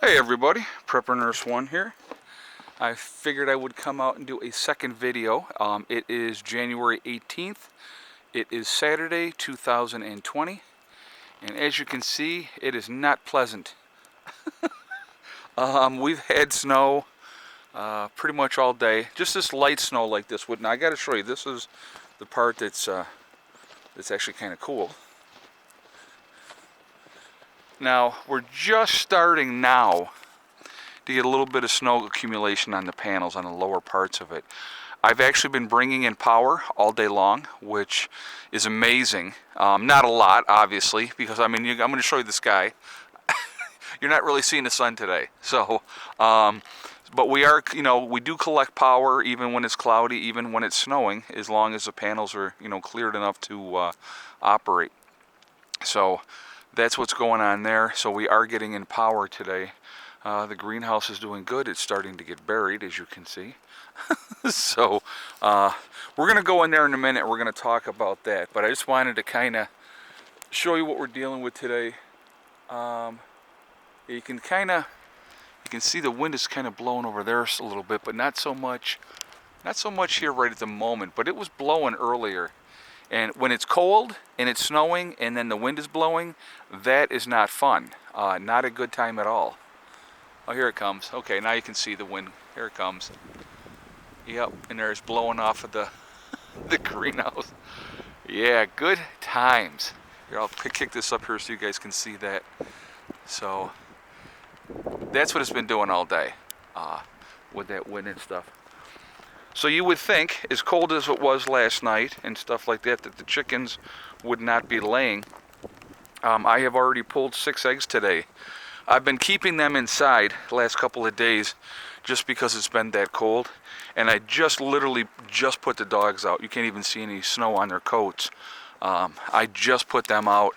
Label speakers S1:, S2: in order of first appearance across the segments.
S1: Hey everybody, Prepper Nurse 1 here. I figured I would come out and do a second video. It is January 18th. It is Saturday 2020. And as you can see, it is not pleasant. We've had snow pretty much all day. Just this light snow like this. Now I got to show you, this is the part that's actually kind of cool. Now, we're just starting now to get a little bit of snow accumulation on the panels, on the lower parts of it. I've actually been bringing in power all day long, which is amazing. Not a lot, obviously, because I'm going to show you the sky. You're not really seeing the sun today. So, but we are, we do collect power even when it's cloudy, even when it's snowing, as long as the panels are, cleared enough to operate. So that's what's going on there. So we are getting in power today. The greenhouse is doing good. It's starting to get buried, as you can see. So we're going to go in there in a minute. We're going to talk about that. But I just wanted to kind of show you what we're dealing with today. You can see the wind is kind of blowing over there a little bit, but not so much here right at the moment. But it was blowing earlier. And when it's cold and it's snowing and then the wind is blowing, that is not fun. Not a good time at all. Oh, here it comes. Okay, now you can see the wind. Here it comes. Yep, and there's blowing off of the greenhouse. Yeah, good times. Here, I'll kick this up here so you guys can see that. So that's what it's been doing all day with that wind and stuff. So you would think, as cold as it was last night and stuff like that, that the chickens would not be laying. I have already pulled 6 eggs today. I've been keeping them inside the last couple of days just because it's been that cold. And I literally just put the dogs out. You can't even see any snow on their coats. I just put them out.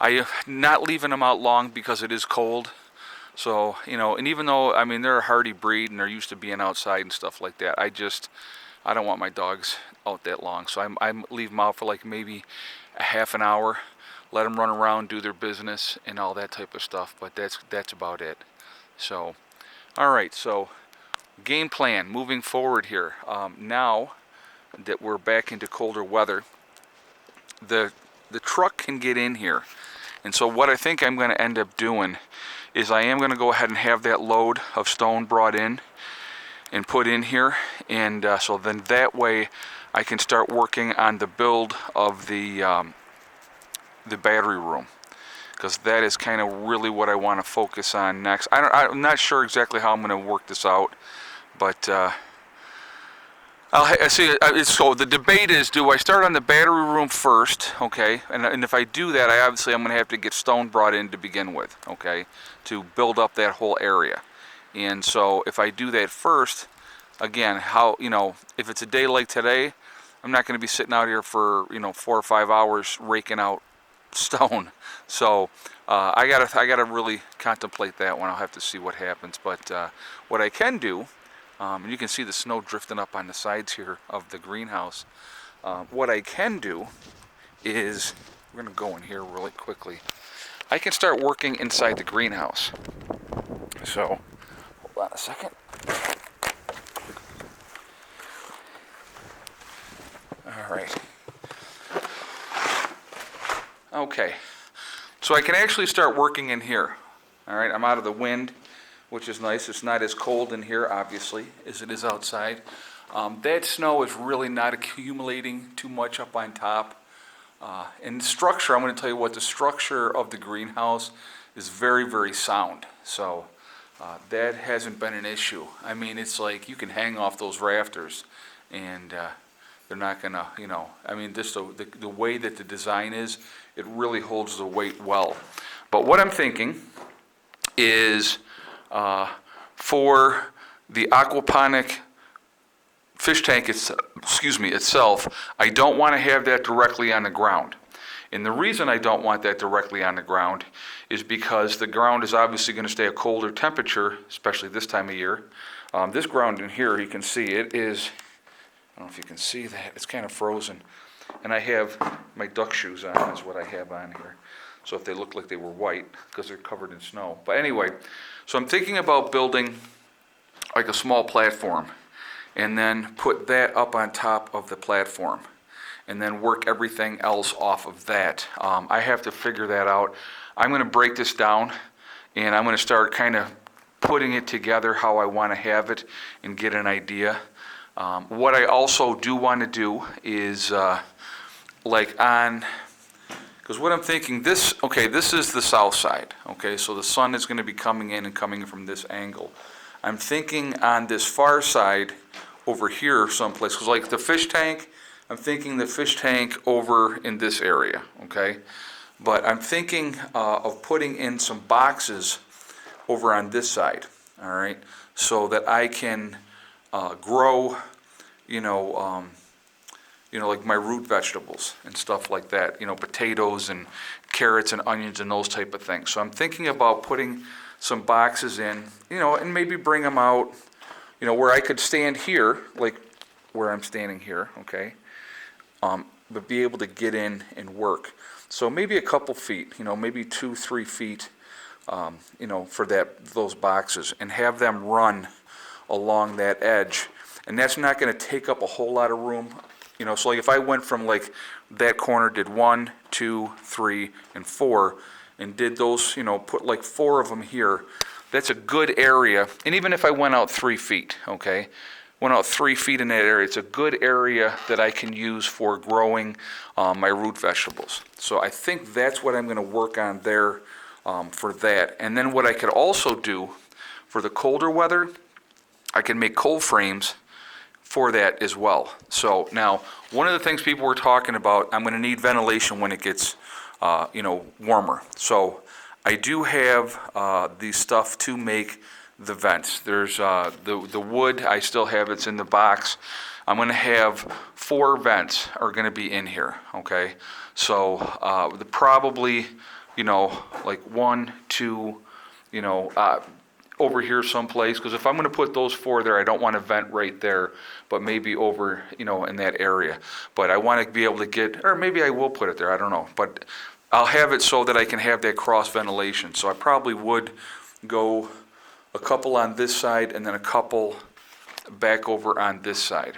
S1: I'm not leaving them out long because it is cold. So, and even though, they're a hardy breed and they're used to being outside and stuff like that, I don't want my dogs out that long. So I leave them out for like maybe a half an hour, let them run around, do their business and all that type of stuff. But that's about it. So, all right, so game plan moving forward here. Now that we're back into colder weather, the truck can get in here. And so what I think I'm going to end up doing is I am going to go ahead and have that load of stone brought in and put in here, and so then that way I can start working on the build of the battery room, because that is kind of really what I want to focus on next. I'm not sure exactly how I'm going to work this out, but I see. So the debate is: do I start on the battery room first? Okay, and if I do that, I'm going to have to get stone brought in to begin with. Okay, to build up that whole area. And so if I do that first, again, if it's a day like today, I'm not going to be sitting out here for 4 or 5 hours raking out stone. So I gotta really contemplate that one. I'll have to see what happens. But what I can do. And you can see the snow drifting up on the sides here of the greenhouse. What I can do is, we're going to go in here really quickly. I can start working inside the greenhouse. So, hold on a second. All right. Okay. So I can actually start working in here. All right, I'm out of the wind, which is nice. It's not as cold in here, obviously, as it is outside. That snow is really not accumulating too much up on top. And the structure, I'm going to tell you what, the structure of the greenhouse is very, very sound. So that hasn't been an issue. It's like you can hang off those rafters and they're not going to, just the way that the design is, it really holds the weight well. But what I'm thinking is, for the aquaponic fish tank itself, I don't want to have that directly on the ground. And the reason I don't want that directly on the ground is because the ground is obviously going to stay a colder temperature, especially this time of year. This ground in here, you can see it is, I don't know if you can see that, it's kind of frozen. And I have my duck shoes on, is what I have on here. So if they look like they were white, because they're covered in snow. But anyway, so I'm thinking about building like a small platform and then put that up on top of the platform and then work everything else off of that. I have to figure that out. I'm going to break this down and I'm going to start kind of putting it together how I want to have it and get an idea. What I also do want to do is like on, because what I'm thinking, this is the south side, okay, so the sun is going to be coming in and coming from this angle. I'm thinking on this far side over here someplace, because like the fish tank, I'm thinking the fish tank over in this area, okay? But I'm thinking of putting in some boxes over on this side, all right? So that I can grow, like my root vegetables and stuff like that, potatoes and carrots and onions and those type of things. So I'm thinking about putting some boxes in, and maybe bring them out, where I could stand here, like where I'm standing here, okay? But be able to get in and work. So maybe a couple feet, maybe 2-3 feet, for those boxes, and have them run along that edge. And that's not going to take up a whole lot of room. So like if I went from like that corner, did 1, 2, 3, and 4, and did those, put like 4 of them here, that's a good area. And even if I went out 3 feet, okay, went out 3 feet in that area, it's a good area that I can use for growing my root vegetables. So I think that's what I'm going to work on there for that. And then what I could also do for the colder weather, I can make cold frames for that as well. So now, one of the things people were talking about, I'm going to need ventilation when it gets, warmer. So I do have the stuff to make the vents. There's the wood, I still have, it's in the box. I'm going to have 4 vents are going to be in here, okay? So probably, like 1, 2, over here someplace, because if I'm going to put those 4 there, I don't want to vent right there, but maybe over, in that area. But I want to be able to get, or maybe I will put it there, I don't know. But I'll have it so that I can have that cross ventilation. So I probably would go a couple on this side and then a couple back over on this side.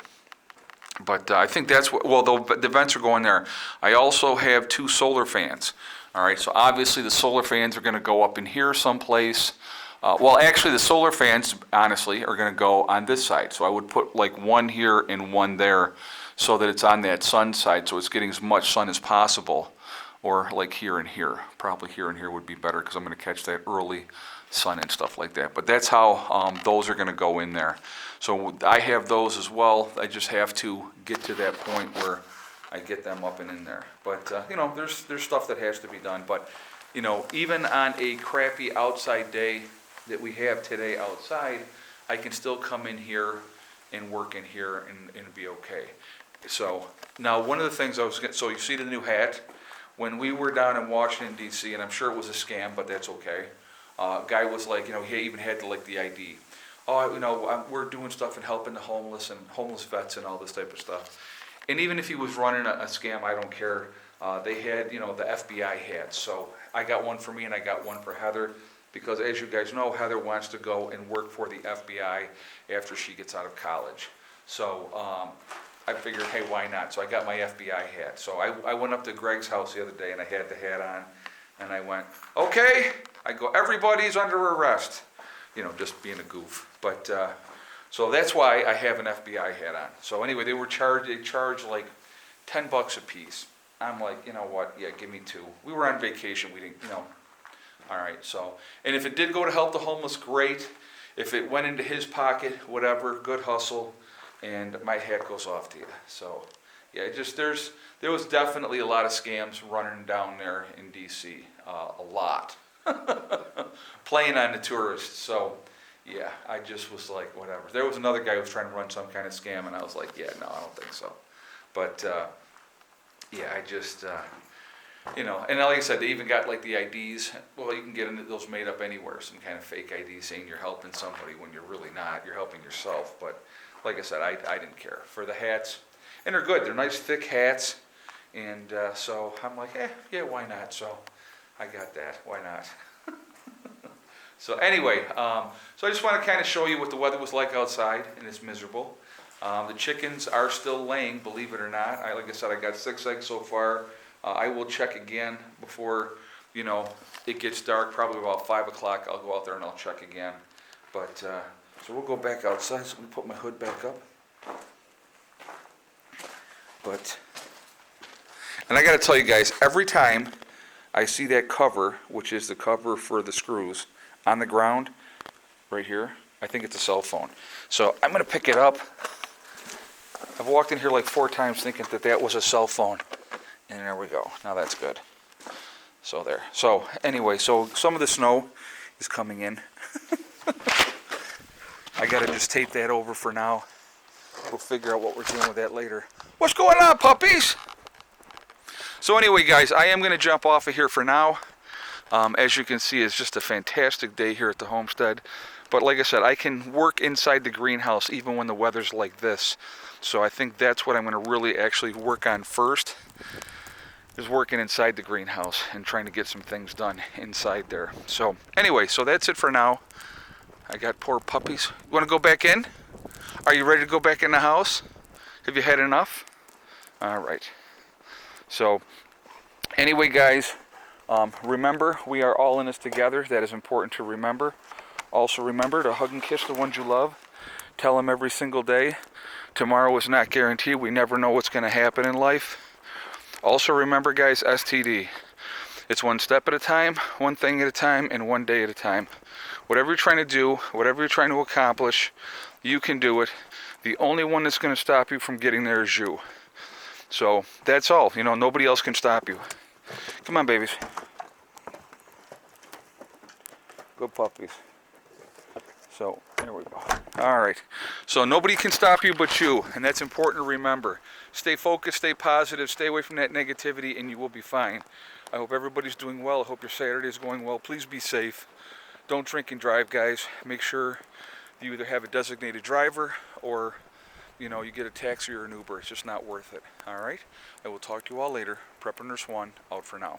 S1: But I think that's what, well, the vents are going there. I also have 2 solar fans. All right, so obviously the solar fans are going to go up in here someplace. Well, actually, the solar fans, honestly, are going to go on this side. So I would put like 1 here and 1 there so that it's on that sun side, so it's getting as much sun as possible. Or like here and here. Probably here and here would be better because I'm going to catch that early sun and stuff like that. But that's how those are going to go in there. So I have those as well. I just have to get to that point where I get them up and in there. But, there's stuff that has to be done. But, even on a crappy outside day that we have today outside, I can still come in here and work in here and be okay. So now one of the things so you see the new hat? When we were down in Washington, D.C., and I'm sure it was a scam, but that's okay. Guy was like, he even had the ID. Oh, we're doing stuff and helping the homeless and homeless vets and all this type of stuff. And even if he was running a scam, I don't care. They had, the FBI hats. So I got one for me and I got one for Heather. Because as you guys know, Heather wants to go and work for the FBI after she gets out of college. So I figured, hey, why not? So I got my FBI hat. So I went up to Greg's house the other day and I had the hat on. And I went, okay. I go, everybody's under arrest. Just being a goof. But so that's why I have an FBI hat on. So anyway, they charged like $10 a piece. I'm like, you know what? Yeah, give me 2. We were on vacation. We didn't, All right, so, and if it did go to help the homeless, great. If it went into his pocket, whatever, good hustle, and my hat goes off to you. So, yeah, there was definitely a lot of scams running down there in D.C., a lot, playing on the tourists. So, yeah, I just was like, whatever. There was another guy who was trying to run some kind of scam, and I was like, yeah, no, I don't think so. But, yeah, I just... and like I said, they even got the IDs. Well, you can get those made up anywhere, some kind of fake ID saying you're helping somebody when you're really not. You're helping yourself. But like I said, I didn't care. For the hats, and they're good. They're nice, thick hats. And so I'm like, yeah, why not? So I got that. Why not? So anyway, so I just want to kind of show you what the weather was like outside, and it's miserable. The chickens are still laying, believe it or not. Like I said, I got 6 eggs so far. I will check again before, you know, it gets dark. Probably about 5 o'clock. I'll go out there and I'll check again. But so we'll go back outside. So let me put my hood back up. And I got to tell you guys, every time I see that cover, which is the cover for the screws, on the ground, right here, I think it's a cell phone. So I'm going to pick it up. I've walked in here like 4 times thinking that that was a cell phone. And there we go. Now that's good. So there. So anyway, so some of the snow is coming in. I got to just tape that over for now. We'll figure out what we're doing with that later. What's going on, puppies? So anyway, guys, I am going to jump off of here for now. As you can see, it's just a fantastic day here at the homestead. But like I said, I can work inside the greenhouse even when the weather's like this. So I think that's what I'm going to really actually work on first, is working inside the greenhouse and trying to get some things done inside there. So anyway, so that's it for now. I got poor puppies. You want to go back in? Are you ready to go back in the house? Have you had enough? All right. So anyway, guys, remember, we are all in this together. That is important to remember. Also remember to hug and kiss the ones you love. Tell them every single day. Tomorrow is not guaranteed. We never know what's going to happen in life. Also remember, guys, STD. It's one step at a time, one thing at a time, and one day at a time. Whatever you're trying to do, whatever you're trying to accomplish, you can do it. The only one that's going to stop you from getting there is you. So that's all. You know, nobody else can stop you. Come on, babies. Good puppies. So there we go. All right. So nobody can stop you but you, and that's important to remember. Stay focused, stay positive, stay away from that negativity, and you will be fine. I hope everybody's doing well. I hope your Saturday is going well. Please be safe. Don't drink and drive, guys. Make sure you either have a designated driver or, you know, you get a taxi or an Uber. It's just not worth it. All right? I will talk to you all later. Prepper Nurse 1, out for now.